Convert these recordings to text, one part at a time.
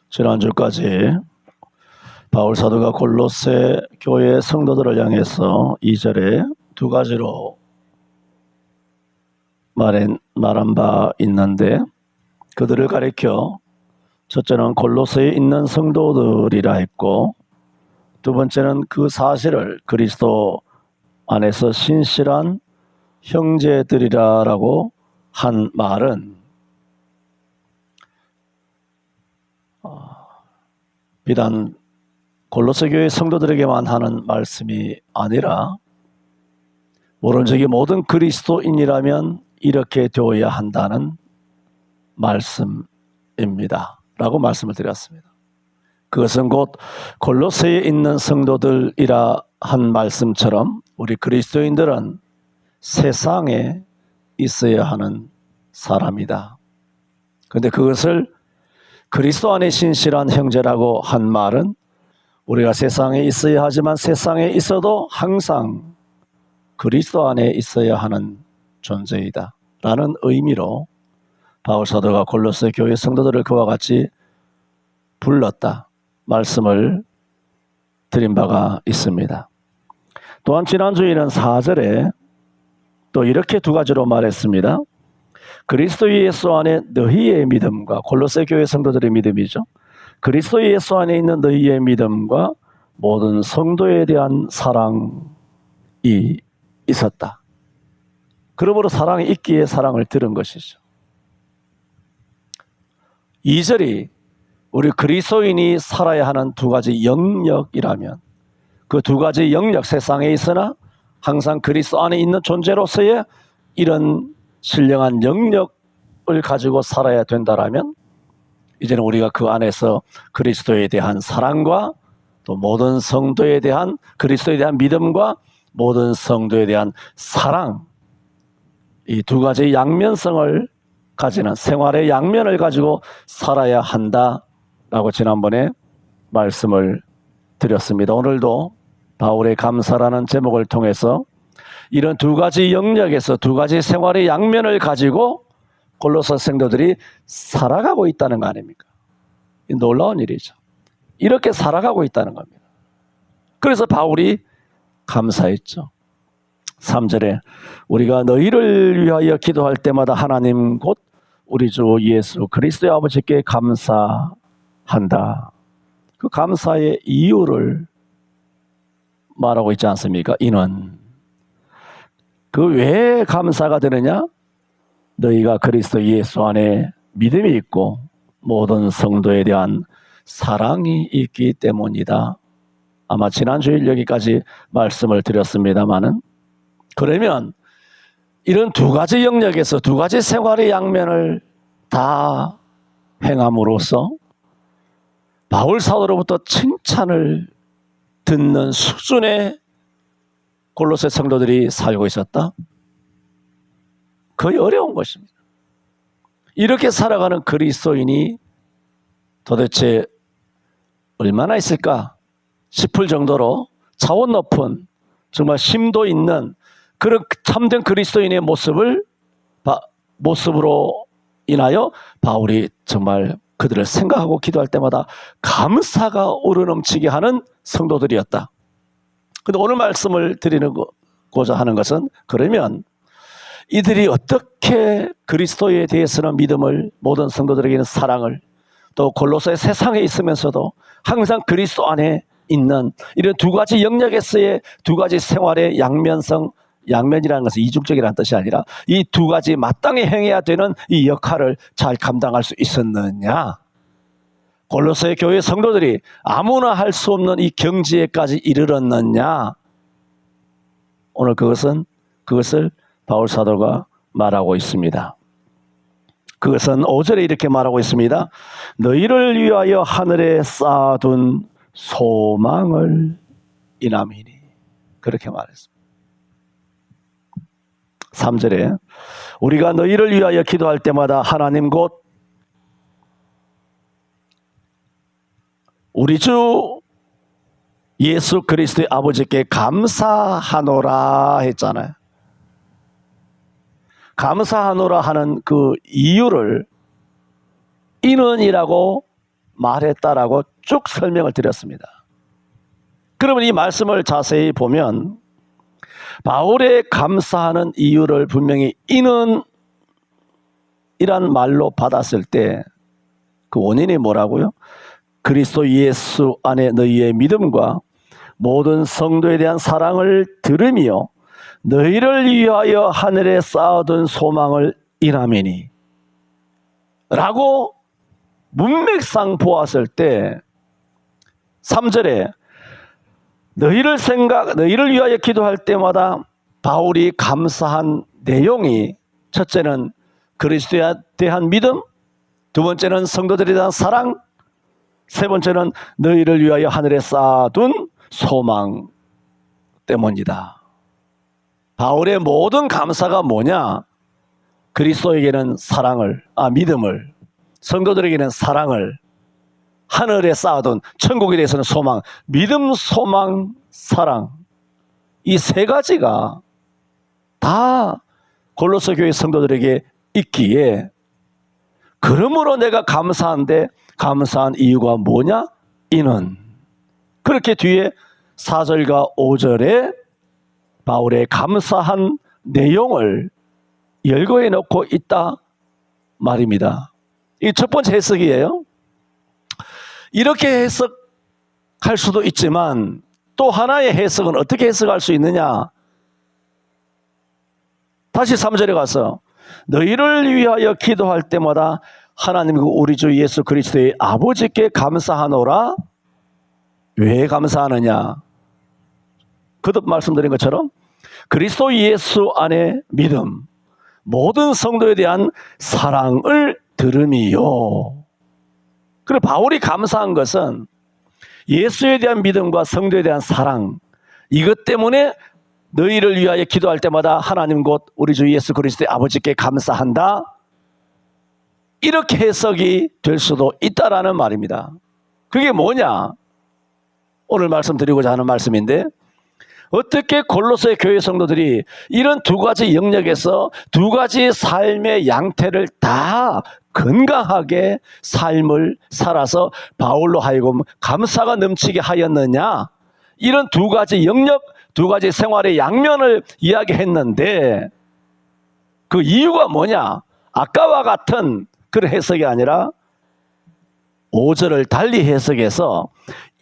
지난주까지 바울 사도가 골로새 교회 성도들을 향해서 2절에 두 가지로 말한 바 있는데, 그들을 가리켜 첫째는 골로새에 있는 성도들이라 했고, 두 번째는 그 사실을 그리스도 안에서 신실한 형제들이라고 한 말은 비단 골로새 교회 성도들에게만 하는 말씀이 아니라 오른쪽이 모든 그리스도인이라면 이렇게 되어야 한다는 말씀입니다 라고 말씀을 드렸습니다. 그것은 곧 골로새에 있는 성도들이라 한 말씀처럼 우리 그리스도인들은 세상에 있어야 하는 사람이다. 그런데 그것을 그리스도 안에 신실한 형제라고 한 말은 우리가 세상에 있어야 하지만 세상에 있어도 항상 그리스도 안에 있어야 하는 존재이다 라는 의미로 바울 사도가 골로새 교회 성도들을 그와 같이 불렀다 말씀을 드린 바가 있습니다. 또한 지난주에는 4절에 또 이렇게 두 가지로 말했습니다. 그리스도 예수 안에 너희의 믿음과, 골로새 교회 성도들의 믿음이죠. 그리스도 예수 안에 있는 너희의 믿음과 모든 성도에 대한 사랑이 있었다. 그러므로 사랑이 있기에 사랑을 들은 것이죠. 2절이 우리 그리스도인이 살아야 하는 두 가지 영역이라면 그 두 가지 영역, 세상에 있으나 항상 그리스도 안에 있는 존재로서의 이런 신령한 영역을 가지고 살아야 된다라면 이제는 우리가 그 안에서 그리스도에 대한 사랑과 또 모든 성도에 대한, 그리스도에 대한 믿음과 모든 성도에 대한 사랑, 이 두 가지 양면성을 가지는 생활의 양면을 가지고 살아야 한다라고 지난번에 말씀을 드렸습니다. 오늘도 바울의 감사라는 제목을 통해서 이런 두 가지 영역에서 두 가지 생활의 양면을 가지고 골로새 성도들이 살아가고 있다는 거 아닙니까? 놀라운 일이죠. 이렇게 살아가고 있다는 겁니다. 그래서 바울이 감사했죠. 3절에 우리가 너희를 위하여 기도할 때마다 하나님 곧 우리 주 예수 그리스도의 아버지께 감사한다. 그 감사의 이유를 말하고 있지 않습니까? 이는 그 왜 감사가 되느냐? 너희가 그리스도 예수 안에 믿음이 있고 모든 성도에 대한 사랑이 있기 때문이다. 아마 지난주일 여기까지 말씀을 드렸습니다마는, 그러면 이런 두 가지 영역에서 두 가지 생활의 양면을 다 행함으로써 바울 사도로부터 칭찬을 듣는 수준의 골로새 성도들이 살고 있었다? 거의 어려운 것입니다. 이렇게 살아가는 그리스도인이 도대체 얼마나 있을까 싶을 정도로 차원 높은, 정말 심도 있는 그런 참된 그리스도인의 모습으로 인하여 바울이 정말 그들을 생각하고 기도할 때마다 감사가 우러넘치게 하는 성도들이었다. 그런데 오늘 말씀을 드리고자 하는 것은, 그러면 이들이 어떻게 그리스도에 대해서는 믿음을, 모든 성도들에게는 사랑을, 또 골로새 세상에 있으면서도 항상 그리스도 안에 있는 이런 두 가지 영역에서의 두 가지 생활의 양면성, 양면이라는 것은 이중적이라는 뜻이 아니라 이 두 가지 마땅히 행해야 되는 이 역할을 잘 감당할 수 있었느냐? 골로새 교회 성도들이 아무나 할 수 없는 이 경지에까지 이르렀느냐? 오늘 그것을 바울 사도가 말하고 있습니다. 그것은 5절에 이렇게 말하고 있습니다. 너희를 위하여 하늘에 쌓아둔 소망을 인함이니. 그렇게 말했습니다. 3절에 우리가 너희를 위하여 기도할 때마다 하나님 곧 우리 주 예수 그리스도의 아버지께 감사하노라 했잖아요. 감사하노라 하는 그 이유를 인원이라고 말했다라고 쭉 설명을 드렸습니다. 그러면 이 말씀을 자세히 보면 바울의 감사하는 이유를 분명히 이는 이란 말로 받았을 때 그 원인이 뭐라고요? 그리스도 예수 안에 너희의 믿음과 모든 성도에 대한 사랑을 들으며 너희를 위하여 하늘에 쌓아둔 소망을 인함이니 라고 문맥상 보았을 때 3절에 너희를 위하여 기도할 때마다 바울이 감사한 내용이 첫째는 그리스도에 대한 믿음, 두 번째는 성도들에 대한 사랑, 세 번째는 너희를 위하여 하늘에 쌓아둔 소망 때문이다. 바울의 모든 감사가 뭐냐? 그리스도에게는 믿음을, 성도들에게는 사랑을, 하늘에 쌓아둔 천국에 대해서는 소망, 믿음, 소망, 사랑, 이 세 가지가 다 골로새 교회 성도들에게 있기에 그러므로 내가 감사한데 감사한 이유가 뭐냐? 이는 그렇게 뒤에 4절과 5절에 바울의 감사한 내용을 열거해 놓고 있다 말입니다. 이 첫 번째 해석이에요. 이렇게 해석할 수도 있지만 또 하나의 해석은 어떻게 해석할 수 있느냐? 다시 3절에 가서 너희를 위하여 기도할 때마다 하나님 우리 주 예수 그리스도의 아버지께 감사하노라. 왜 감사하느냐? 거듭 말씀드린 것처럼 그리스도 예수 안에 믿음, 모든 성도에 대한 사랑을 들음이요. 그리고 바울이 감사한 것은 예수에 대한 믿음과 성도에 대한 사랑, 이것 때문에 너희를 위하여 기도할 때마다 하나님 곧 우리 주 예수 그리스도의 아버지께 감사한다. 이렇게 해석이 될 수도 있다라는 말입니다. 그게 뭐냐? 오늘 말씀드리고자 하는 말씀인데 어떻게 골로새 교회 성도들이 이런 두 가지 영역에서 두 가지 삶의 양태를 다 건강하게 삶을 살아서 바울로 하여금 감사가 넘치게 하였느냐? 이런 두 가지 영역, 두 가지 생활의 양면을 이야기했는데 그 이유가 뭐냐? 아까와 같은 그런 해석이 아니라 5절을 달리 해석해서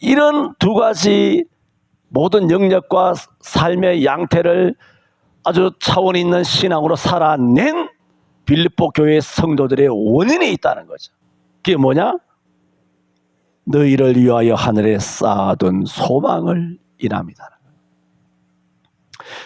이런 두 가지 모든 영역과 삶의 양태를 아주 차원 있는 신앙으로 살아낸 빌립보 교회 성도들의 원인이 있다는 거죠. 그게 뭐냐? 너희를 위하여 하늘에 쌓아둔 소망을 인합니다.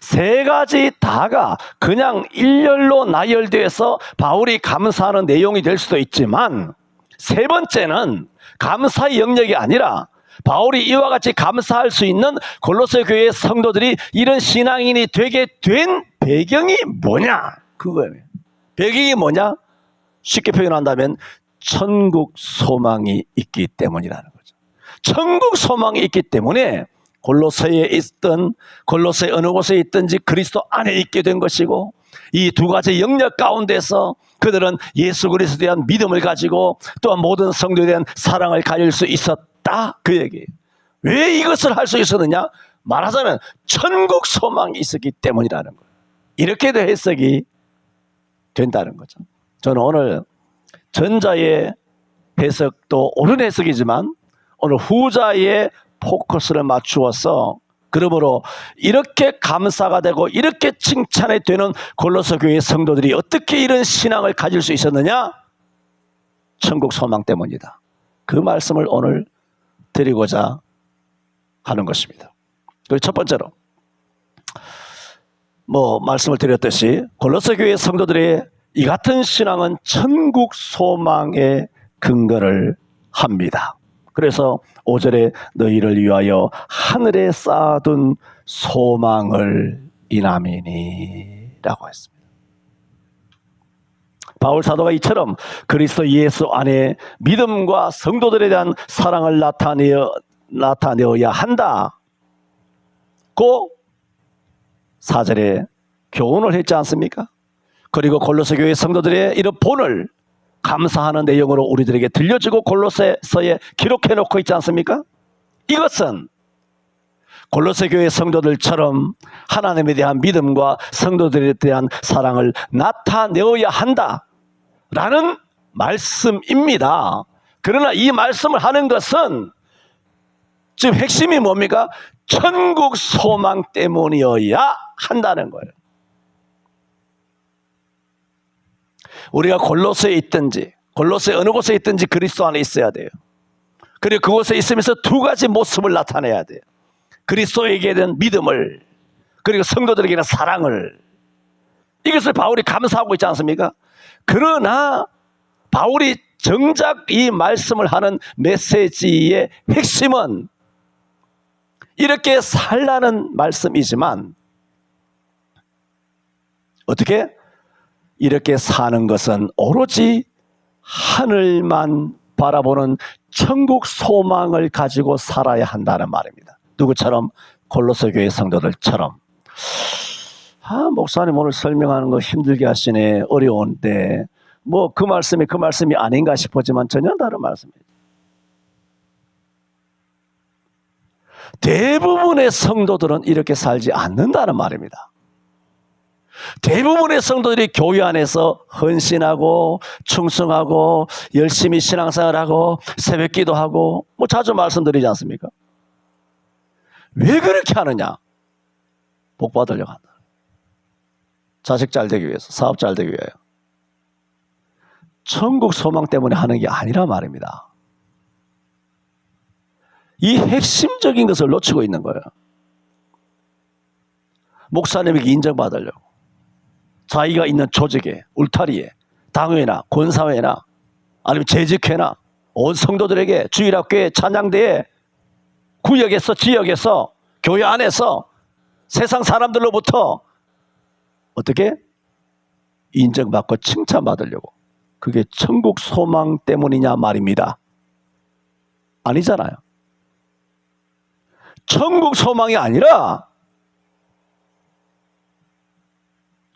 세 가지 다가 그냥 일렬로 나열돼서 바울이 감사하는 내용이 될 수도 있지만 세 번째는 감사의 영역이 아니라 바울이 이와 같이 감사할 수 있는 골로새 교회 성도들이 이런 신앙인이 되게 된 배경이 뭐냐? 그거예요. 배경이 뭐냐? 쉽게 표현한다면 천국 소망이 있기 때문이라는 거죠. 천국 소망이 있기 때문에 골로새에 있든 골로새 어느 곳에 있든지 그리스도 안에 있게 된 것이고 이 두 가지 영역 가운데서 그들은 예수 그리스도에 대한 믿음을 가지고 또한 모든 성도에 대한 사랑을 가질 수 있었다. 그 얘기예요. 왜 이것을 할 수 있었느냐? 말하자면 천국 소망이 있었기 때문이라는 거예요. 이렇게도 해석이 된다는 거죠. 저는 오늘 전자의 해석도 옳은 해석이지만 오늘 후자의 포커스를 맞추어서 그러므로 이렇게 감사가 되고 이렇게 칭찬이 되는 골로새 교회 성도들이 어떻게 이런 신앙을 가질 수 있었느냐? 천국 소망 때문이다. 그 말씀을 오늘 드리고자 하는 것입니다. 그리고 첫 번째로 말씀을 드렸듯이 골로새 교회 성도들의 이 같은 신앙은 천국 소망에 근거를 합니다. 그래서 5절에 너희를 위하여 하늘에 쌓아둔 소망을 인함이니 라고 했습니다. 바울 사도가 이처럼 그리스도 예수 안에 믿음과 성도들에 대한 사랑을 나타내어야 한다고 4절에 교훈을 했지 않습니까? 그리고 골로새 교회 성도들의 이런 본을 감사하는 내용으로 우리들에게 들려주고 골로새서에 기록해 놓고 있지 않습니까? 이것은 골로새 교회 성도들처럼 하나님에 대한 믿음과 성도들에 대한 사랑을 나타내어야 한다라는 말씀입니다. 그러나 이 말씀을 하는 것은 지금 핵심이 뭡니까? 천국 소망 때문이어야 한다는 거예요. 우리가 골로새에 있든지 골로새 어느 곳에 있든지 그리스도 안에 있어야 돼요. 그리고 그곳에 있으면서 두 가지 모습을 나타내야 돼요. 그리스도에게 대한 믿음을, 그리고 성도들에게 대한 사랑을. 이것을 바울이 감사하고 있지 않습니까? 그러나 바울이 정작 이 말씀을 하는 메시지의 핵심은 이렇게 살라는 말씀이지만, 어떻게? 이렇게 사는 것은 오로지 하늘만 바라보는 천국 소망을 가지고 살아야 한다는 말입니다. 누구처럼? 골로새 교회 성도들처럼. 목사님 오늘 설명하는 거 힘들게 하시네. 어려운데 뭐 그 말씀이 아닌가 싶었지만 전혀 다른 말씀이에요. 대부분의 성도들은 이렇게 살지 않는다는 말입니다. 대부분의 성도들이 교회 안에서 헌신하고 충성하고 열심히 신앙생활하고 새벽 기도하고 뭐 자주 말씀드리지 않습니까? 왜 그렇게 하느냐? 복 받으려고 한다. 자식 잘 되기 위해서, 사업 잘 되기 위하여. 천국 소망 때문에 하는 게 아니라 말입니다. 이 핵심적인 것을 놓치고 있는 거예요. 목사님에게 인정받으려고 자기가 있는 조직에, 울타리에, 당회나 권사회나 아니면 재직회나 온 성도들에게 주일학교에, 찬양대에, 구역에서, 지역에서, 교회 안에서 세상 사람들로부터 어떻게? 인정받고 칭찬받으려고. 그게 천국 소망 때문이냐 말입니다. 아니잖아요. 천국 소망이 아니라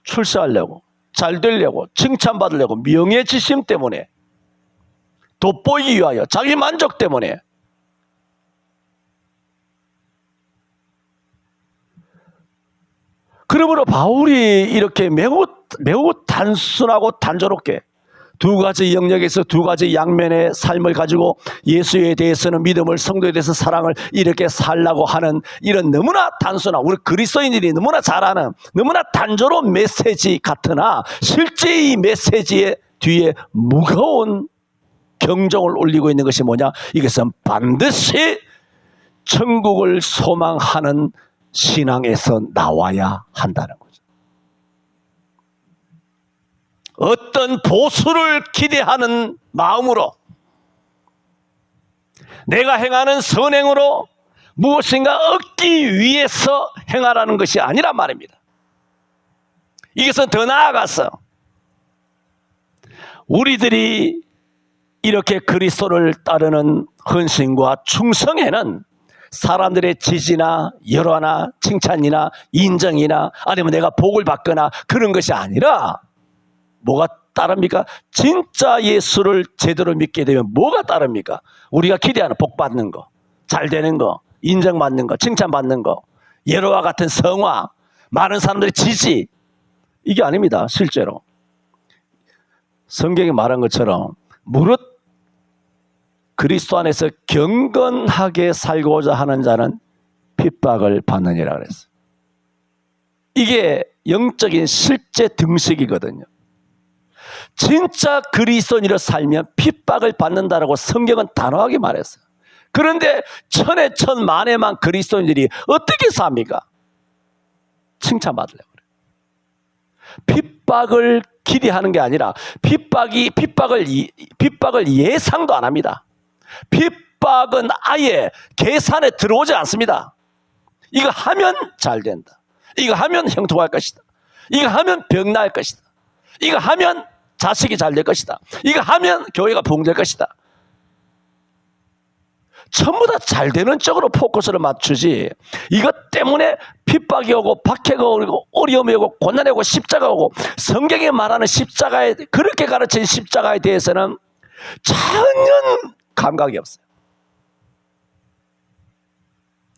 출세하려고, 잘 되려고, 칭찬받으려고, 명예지심 때문에, 돋보이기 위하여, 자기 만족 때문에. 그러므로 바울이 이렇게 매우 단순하고 단조롭게 두 가지 영역에서 두 가지 양면의 삶을 가지고 예수에 대해서는 믿음을, 성도에 대해서 사랑을 이렇게 살라고 하는 이런 너무나 단순한, 우리 그리스도인들이 너무나 잘 아는 너무나 단조로운 메시지 같으나 실제 이 메시지의 뒤에 무거운 경종을 울리고 있는 것이 뭐냐? 이것은 반드시 천국을 소망하는 신앙에서 나와야 한다는 거죠. 어떤 보수를 기대하는 마음으로, 내가 행하는 선행으로 무엇인가 얻기 위해서 행하라는 것이 아니란 말입니다. 이것은 더 나아가서 우리들이 이렇게 그리스도를 따르는 헌신과 충성에는 사람들의 지지나 열화나 칭찬이나 인정이나 아니면 내가 복을 받거나 그런 것이 아니라 뭐가 따릅니까? 진짜 예수를 제대로 믿게 되면 뭐가 따릅니까? 우리가 기대하는 복 받는 거, 잘 되는 거, 인정받는 거, 칭찬받는 거, 예로와 같은 성화, 많은 사람들의 지지, 이게 아닙니다. 실제로 성경이 말한 것처럼 무릇 그리스도 안에서 경건하게 살고자 하는 자는 핍박을 받느니라 그랬어요. 이게 영적인 실제 등식이거든요. 진짜 그리스도인으로 살면 핍박을 받는다라고 성경은 단호하게 말했어요. 그런데 천에 천 만에만 그리스도인들이 어떻게 삽니까? 칭찬받으려고 그래요. 핍박을 기대하는 게 아니라 핍박을 예상도 안 합니다. 핍박은 아예 계산에 들어오지 않습니다. 이거 하면 잘 된다. 이거 하면 형통할 것이다. 이거 하면 병 나을 것이다. 이거 하면 자식이 잘 될 것이다. 이거 하면 교회가 부흥될 것이다. 전부 다 잘 되는 쪽으로 포커스를 맞추지, 이것 때문에 핍박이 오고 박해가 오고 어려움이 오고 고난이 오고 십자가 오고 성경이 말하는 십자가에, 그렇게 가르친 십자가에 대해서는 전혀 감각이 없어요.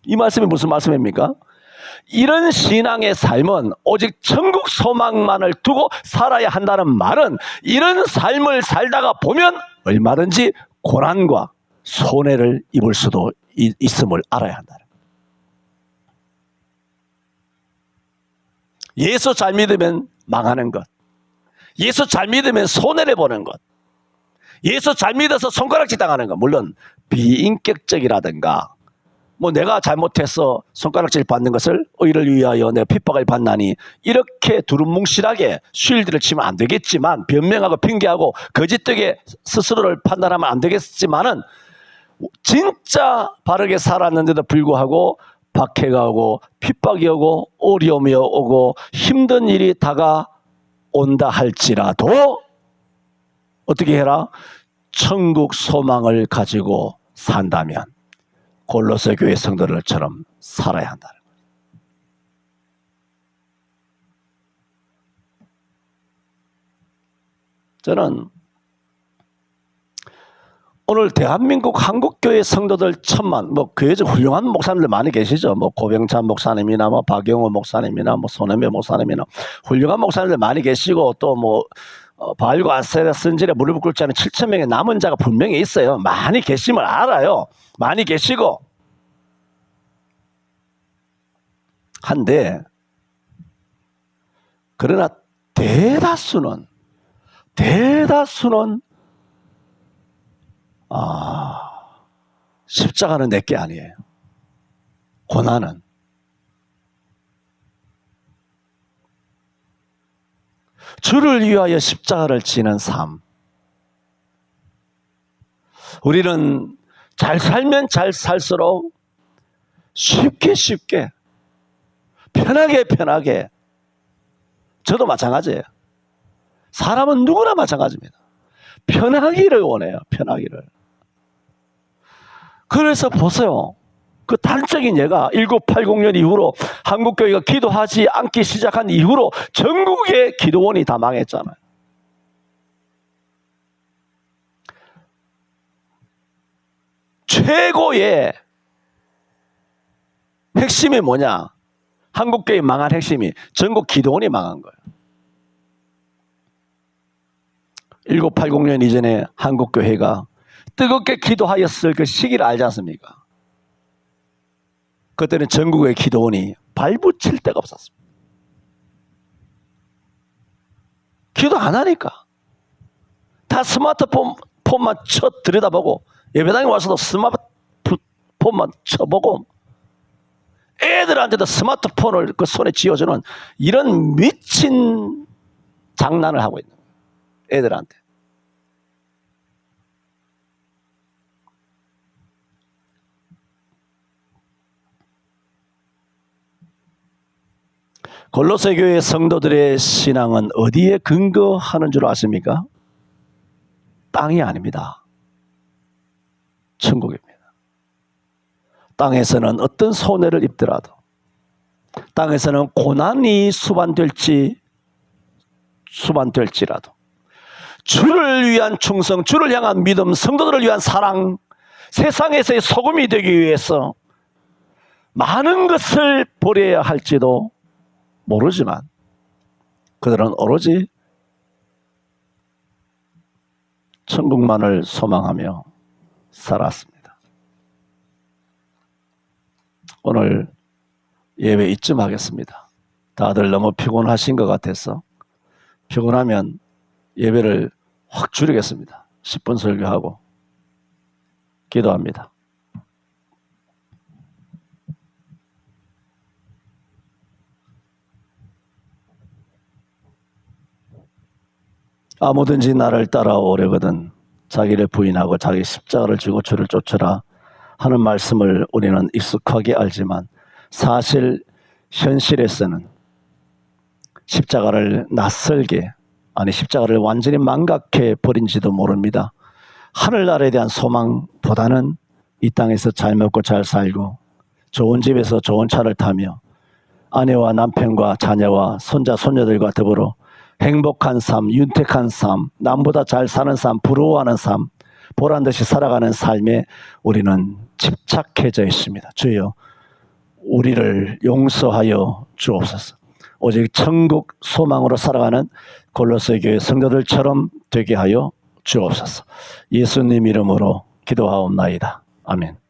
이 말씀이 무슨 말씀입니까? 이런 신앙의 삶은 오직 천국 소망만을 두고 살아야 한다는 말은, 이런 삶을 살다가 보면 얼마든지 고난과 손해를 입을 수도 있음을 알아야 한다. 예수 잘 믿으면 망하는 것, 예수 잘 믿으면 손해를 보는 것, 예수 잘 믿어서 손가락질 당하는 것, 물론 비인격적이라든가 뭐 내가 잘못해서 손가락질 받는 것을 의를 위하여 내가 핍박을 받나니, 이렇게 두루뭉실하게 쉴드를 치면 안 되겠지만, 변명하고 핑계하고 거짓되게 스스로를 판단하면 안 되겠지만은, 진짜 바르게 살았는데도 불구하고 박해가 오고 핍박이 오고 어려움이 오고 힘든 일이 다가온다 할지라도 어떻게 해라? 천국 소망을 가지고 산다면 골로새 교회 성도들처럼 살아야 한다. 저는 오늘 대한민국 한국교회 성도들 천만, 뭐 교회 중 훌륭한 목사님들 많이 계시죠. 뭐 고병찬 목사님이나 뭐 박영호 목사님이나 뭐 손혜배 목사님이나 훌륭한 목사님들 많이 계시고, 또 뭐 바알과 아세라 선지에 무릎 꿇지 않은 7,000명의 남은 자가 분명히 있어요. 많이 계심을 알아요. 많이 계시고 한데, 그러나 대다수는 십자가는 내게 아니에요. 고난은. 주를 위하여 십자가를 지는 삶. 우리는 잘 살면 잘 살수록 쉽게 편하게, 저도 마찬가지예요. 사람은 누구나 마찬가지입니다. 편하기를 원해요. 편하기를. 그래서 보세요. 그 단적인 예가 1980년 이후로 한국교회가 기도하지 않기 시작한 이후로 전국의 기도원이 다 망했잖아요. 최고의 핵심이 뭐냐? 한국교회 망한 핵심이 전국 기도원이 망한 거예요. 1980년 이전에 한국교회가 뜨겁게 기도하였을 그 시기를 알지 않습니까? 그때는 전국의 기도원이 발붙일 데가 없었습니다. 기도 안 하니까. 다 스마트폰만 들여다보고, 예배당에 와서도 스마트폰만 쳐보고, 애들한테도 스마트폰을 그 손에 쥐어주는 이런 미친 장난을 하고 있는 거예요. 애들한테. 골로새 교회 성도들의 신앙은 어디에 근거하는 줄 아십니까? 땅이 아닙니다. 천국입니다. 땅에서는 어떤 손해를 입더라도, 땅에서는 고난이 수반될지라도 주를 위한 충성, 주를 향한 믿음, 성도들을 위한 사랑, 세상에서의 소금이 되기 위해서 많은 것을 버려야 할지도 모르지만 그들은 오로지 천국만을 소망하며 살았습니다. 오늘 예배 이쯤 하겠습니다. 다들 너무 피곤하신 것 같아서 피곤하면 예배를 확 줄이겠습니다. 10분 설교하고 기도합니다. 아무든지 나를 따라오려거든 자기를 부인하고 자기 십자가를 지고 주를 쫓으라 하는 말씀을 우리는 익숙하게 알지만, 사실 현실에서는 십자가를 낯설게, 아니 십자가를 완전히 망각해 버린지도 모릅니다. 하늘나라에 대한 소망보다는 이 땅에서 잘 먹고 잘 살고 좋은 집에서 좋은 차를 타며 아내와 남편과 자녀와 손자 손녀들과 더불어 행복한 삶, 윤택한 삶, 남보다 잘 사는 삶, 부러워하는 삶, 보란듯이 살아가는 삶에 우리는 집착해져 있습니다. 주여, 우리를 용서하여 주옵소서. 오직 천국 소망으로 살아가는 골로새 교회 성도들처럼 되게 하여 주옵소서. 예수님 이름으로 기도하옵나이다. 아멘.